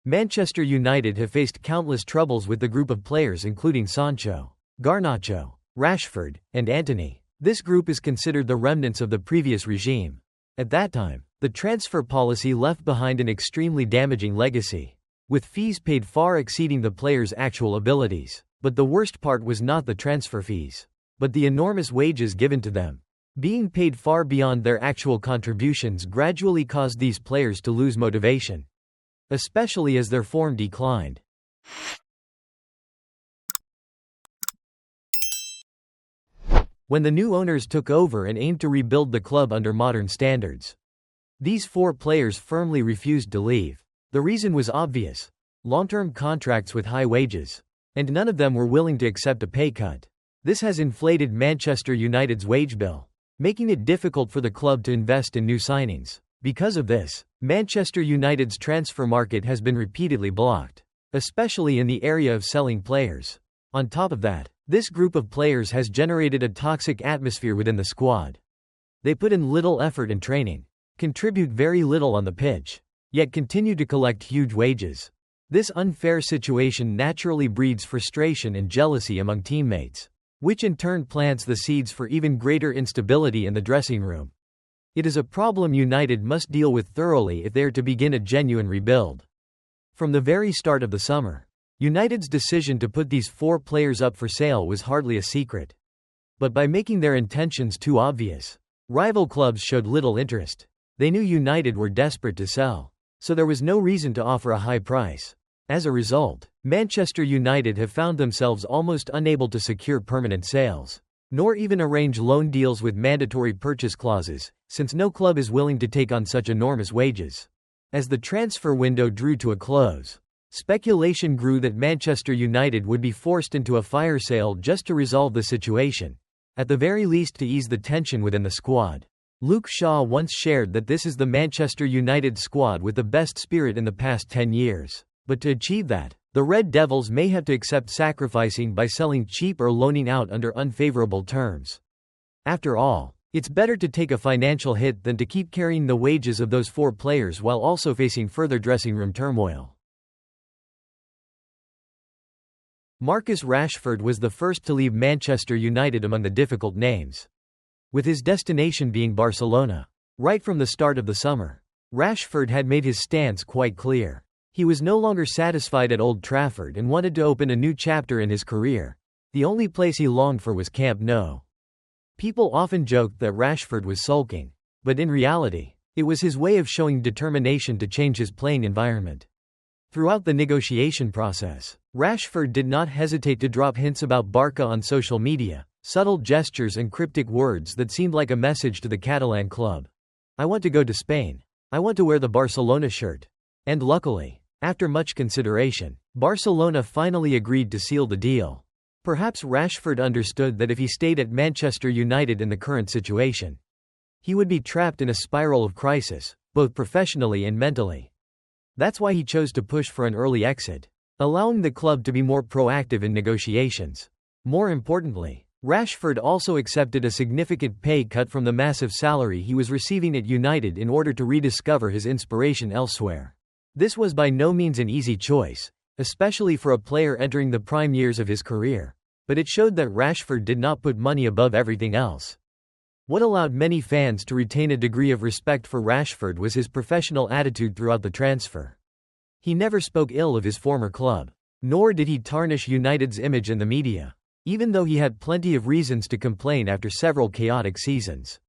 Manchester United have faced countless troubles with the group of players including Sancho, Garnacho, Rashford, and Antony. This group is considered the remnants of the previous regime. At that time, the transfer policy left behind an extremely damaging legacy, with fees paid far exceeding the players' actual abilities. But the worst part was not the transfer fees, but the enormous wages given to them. Being paid far beyond their actual contributions gradually caused these players to lose motivation, especially as their form declined. When the new owners took over and aimed to rebuild the club under modern standards, these 4 players firmly refused to leave. The reason was obvious: long-term contracts with high wages, and none of them were willing to accept a pay cut. This has inflated Manchester United's wage bill, making it difficult for the club to invest in new signings. Because of this, Manchester United's transfer market has been repeatedly blocked, especially in the area of selling players. On top of that, this group of players has generated a toxic atmosphere within the squad. They put in little effort in training, contribute very little on the pitch, yet continue to collect huge wages. This unfair situation naturally breeds frustration and jealousy among teammates, which in turn plants the seeds for even greater instability in the dressing room. It is a problem United must deal with thoroughly if they are to begin a genuine rebuild. From the very start of the summer, United's decision to put these 4 players up for sale was hardly a secret. But by making their intentions too obvious, rival clubs showed little interest. They knew United were desperate to sell, so there was no reason to offer a high price. As a result, Manchester United have found themselves almost unable to secure permanent sales, nor even arrange loan deals with mandatory purchase clauses, since no club is willing to take on such enormous wages. As the transfer window drew to a close, speculation grew that Manchester United would be forced into a fire sale just to resolve the situation, at the very least to ease the tension within the squad. Luke Shaw once shared that this is the Manchester United squad with the best spirit in the past 10 years. But to achieve that, the Red Devils may have to accept sacrificing by selling cheap or loaning out under unfavorable terms. After all, it's better to take a financial hit than to keep carrying the wages of those 4 players while also facing further dressing room turmoil. Marcus Rashford was the first to leave Manchester United among the difficult names, with his destination being Barcelona. Right from the start of the summer, Rashford had made his stance quite clear. He was no longer satisfied at Old Trafford and wanted to open a new chapter in his career. The only place he longed for was Camp Nou. People often joked that Rashford was sulking, but in reality, it was his way of showing determination to change his playing environment. Throughout the negotiation process, Rashford did not hesitate to drop hints about Barca on social media, subtle gestures and cryptic words that seemed like a message to the Catalan club. "I want to go to Spain. I want to wear the Barcelona shirt." And luckily, after much consideration, Barcelona finally agreed to seal the deal. Perhaps Rashford understood that if he stayed at Manchester United in the current situation, he would be trapped in a spiral of crisis, both professionally and mentally. That's why he chose to push for an early exit, allowing the club to be more proactive in negotiations. More importantly, Rashford also accepted a significant pay cut from the massive salary he was receiving at United in order to rediscover his inspiration elsewhere. This was by no means an easy choice, especially for a player entering the prime years of his career, but it showed that Rashford did not put money above everything else. What allowed many fans to retain a degree of respect for Rashford was his professional attitude throughout the transfer. He never spoke ill of his former club, nor did he tarnish United's image in the media, even though he had plenty of reasons to complain after several chaotic seasons.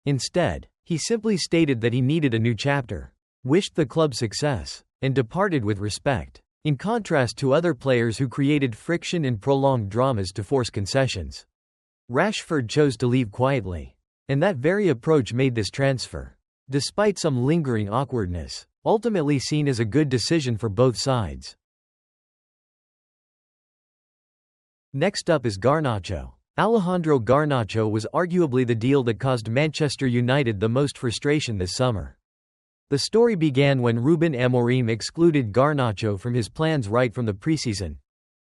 Instead, he simply stated that he needed a new chapter, wished the club success, and departed with respect, in contrast to other players who created friction and prolonged dramas to force concessions. Rashford chose to leave quietly, and that very approach made this transfer, despite some lingering awkwardness, ultimately seen as a good decision for both sides. Next up is Garnacho. Alejandro Garnacho was arguably the deal that caused Manchester United the most frustration this summer. The story began when Ruben Amorim excluded Garnacho from his plans right from the preseason,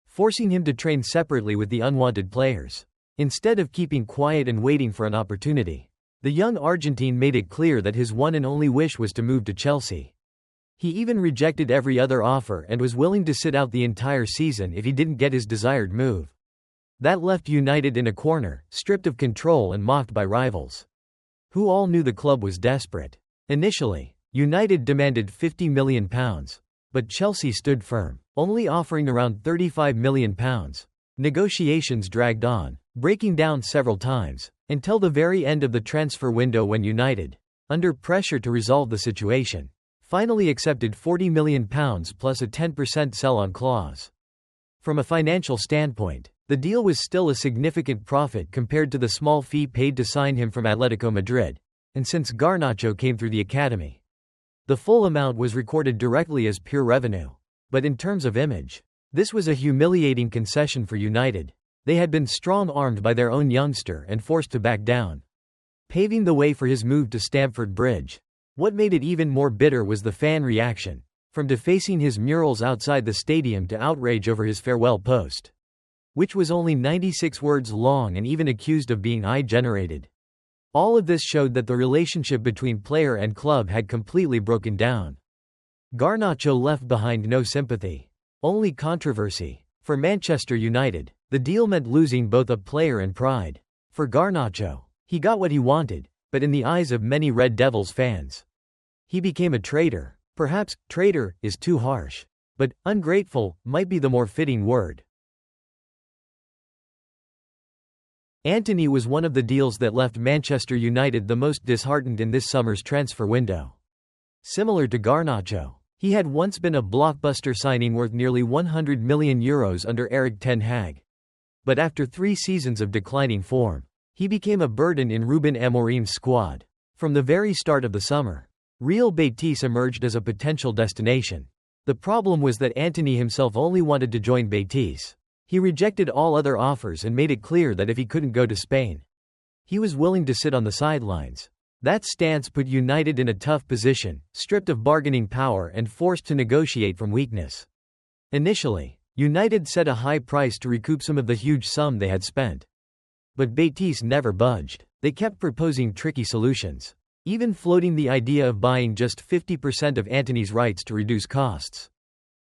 forcing him to train separately with the unwanted players. Instead of keeping quiet and waiting for an opportunity, the young Argentine made it clear that his one and only wish was to move to Chelsea. He even rejected every other offer and was willing to sit out the entire season if he didn't get his desired move. That left United in a corner, stripped of control and mocked by rivals, who all knew the club was desperate. Initially, United demanded £50 million, but Chelsea stood firm, only offering around £35 million. Negotiations dragged on, breaking down several times, until the very end of the transfer window when United, under pressure to resolve the situation, finally accepted £40 million plus a 10% sell-on clause. From a financial standpoint, the deal was still a significant profit compared to the small fee paid to sign him from Atletico Madrid, and since Garnacho came through the academy, the full amount was recorded directly as pure revenue. But in terms of image, this was a humiliating concession for United. They had been strong-armed by their own youngster and forced to back down, paving the way for his move to Stamford Bridge. What made it even more bitter was the fan reaction, from defacing his murals outside the stadium to outrage over his farewell post, which was only 96 words long and even accused of being AI-generated. All of this showed that the relationship between player and club had completely broken down. Garnacho left behind no sympathy, only controversy. For Manchester United, the deal meant losing both a player and pride. For Garnacho, he got what he wanted, but in the eyes of many Red Devils fans, he became a traitor. Perhaps traitor is too harsh, but ungrateful might be the more fitting word. Antony was one of the deals that left Manchester United the most disheartened in this summer's transfer window. Similar to Garnacho, he had once been a blockbuster signing worth nearly €100 million under Erik ten Hag. But after 3 seasons of declining form, he became a burden in Ruben Amorim's squad. From the very start of the summer, Real Betis emerged as a potential destination. The problem was that Antony himself only wanted to join Betis. He rejected all other offers and made it clear that if he couldn't go to Spain, he was willing to sit on the sidelines. That stance put United in a tough position, stripped of bargaining power and forced to negotiate from weakness. Initially, United set a high price to recoup some of the huge sum they had spent. But Betis never budged. They kept proposing tricky solutions, even floating the idea of buying just 50% of Antony's rights to reduce costs.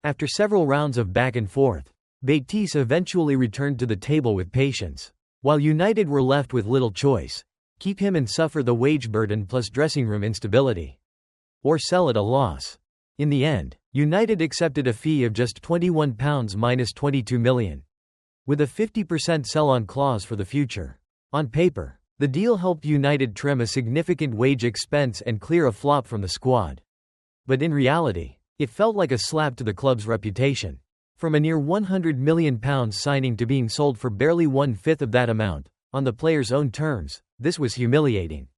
After several rounds of back and forth, Betis eventually returned to the table with patience, while United were left with little choice: keep him and suffer the wage burden plus dressing room instability, or sell at a loss. In the end, United accepted a fee of just £21 minus £22 million, with a 50% sell-on clause for the future. On paper, the deal helped United trim a significant wage expense and clear a flop from the squad. But in reality, it felt like a slap to the club's reputation. From a near £100 million signing to being sold for barely 1/5 of that amount, on the player's own terms, this was humiliating.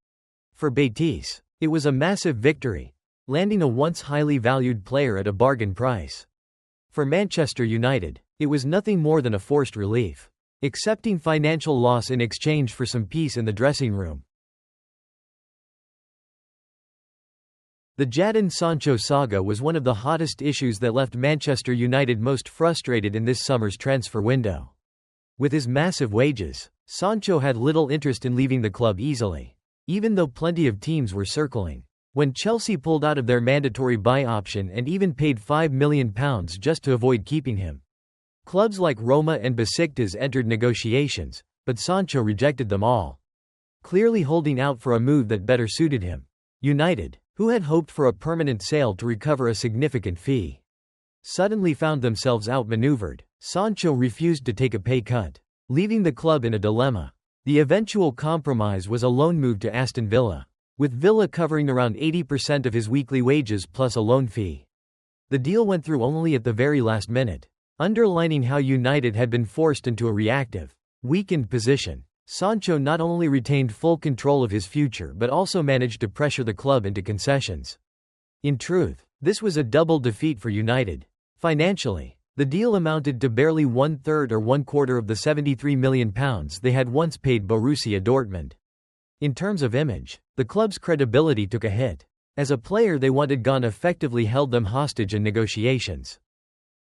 For Betis, it was a massive victory, landing a once highly valued player at a bargain price. For Manchester United, it was nothing more than a forced relief, accepting financial loss in exchange for some peace in the dressing room. The Jadon Sancho saga was one of the hottest issues that left Manchester United most frustrated in this summer's transfer window. With his massive wages, Sancho had little interest in leaving the club easily, even though plenty of teams were circling. When Chelsea pulled out of their mandatory buy option and even paid £5 million just to avoid keeping him, clubs like Roma and Besiktas entered negotiations, but Sancho rejected them all, clearly holding out for a move that better suited him. United, who had hoped for a permanent sale to recover a significant fee, suddenly found themselves outmaneuvered. Sancho refused to take a pay cut, leaving the club in a dilemma. The eventual compromise was a loan move to Aston Villa, with Villa covering around 80% of his weekly wages plus a loan fee. The deal went through only at the very last minute, underlining how United had been forced into a reactive, weakened position. Sancho not only retained full control of his future but also managed to pressure the club into concessions. In truth, this was a double defeat for United. Financially, the deal amounted to barely 1/3 or 1/4 of the £73 million they had once paid Borussia Dortmund. In terms of image, the club's credibility took a hit. As a player they wanted gone effectively held them hostage in negotiations.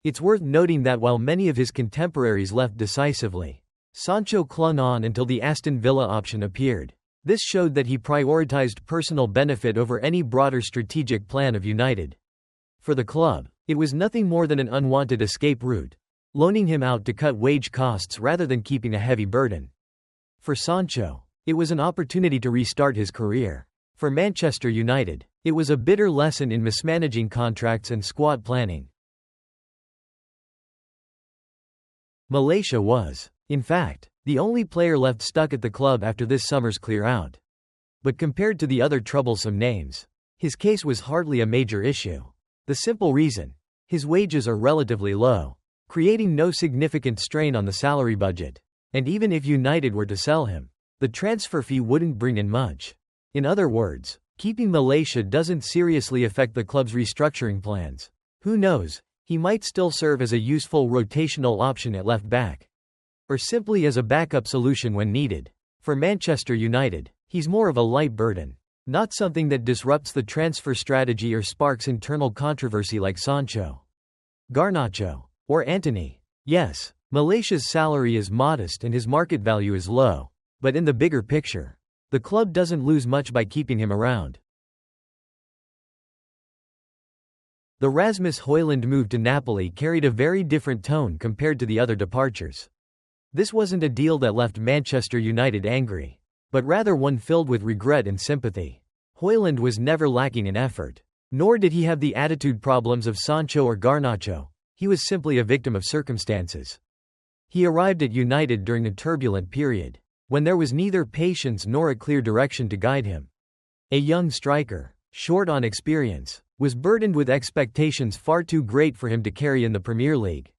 It's worth noting that while many of his contemporaries left decisively, Sancho clung on until the Aston Villa option appeared. This showed that he prioritized personal benefit over any broader strategic plan of United. For the club, it was nothing more than an unwanted escape route, loaning him out to cut wage costs rather than keeping a heavy burden. For Sancho, it was an opportunity to restart his career. For Manchester United, it was a bitter lesson in mismanaging contracts and squad planning. Malaysia was, in fact, the only player left stuck at the club after this summer's clear-out. But compared to the other troublesome names, his case was hardly a major issue. The simple reason: his wages are relatively low, creating no significant strain on the salary budget. And even if United were to sell him, the transfer fee wouldn't bring in much. In other words, keeping Malaysia doesn't seriously affect the club's restructuring plans. Who knows, he might still serve as a useful rotational option at left back, or simply as a backup solution when needed. For Manchester United, he's more of a light burden, not something that disrupts the transfer strategy or sparks internal controversy like Sancho, Garnacho, or Antony. Yes, Malaysia's salary is modest and his market value is low, but in the bigger picture, the club doesn't lose much by keeping him around. The Rasmus Højlund move to Napoli carried a very different tone compared to the other departures. This wasn't a deal that left Manchester United angry, but rather one filled with regret and sympathy. Højlund was never lacking in effort, nor did he have the attitude problems of Sancho or Garnacho. He was simply a victim of circumstances. He arrived at United during a turbulent period, when there was neither patience nor a clear direction to guide him. A young striker, short on experience, was burdened with expectations far too great for him to carry in the Premier League.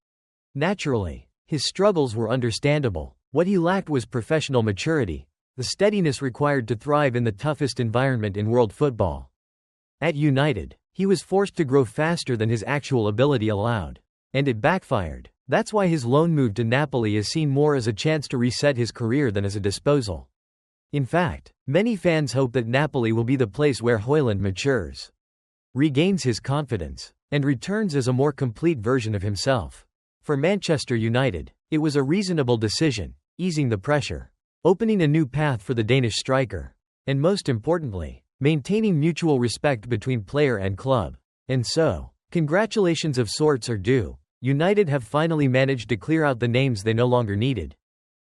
Naturally, his struggles were understandable. What he lacked was professional maturity, the steadiness required to thrive in the toughest environment in world football. At United, he was forced to grow faster than his actual ability allowed, and it backfired. That's why his loan move to Napoli is seen more as a chance to reset his career than as a disposal. In fact, many fans hope that Napoli will be the place where Højlund matures, regains his confidence, and returns as a more complete version of himself. For Manchester United, it was a reasonable decision, easing the pressure, opening a new path for the Danish striker, and most importantly, maintaining mutual respect between player and club. And so, congratulations of sorts are due. United have finally managed to clear out the names they no longer needed,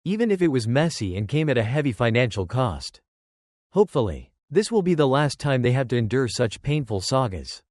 even if it was messy and came at a heavy financial cost. Hopefully, this will be the last time they have to endure such painful sagas.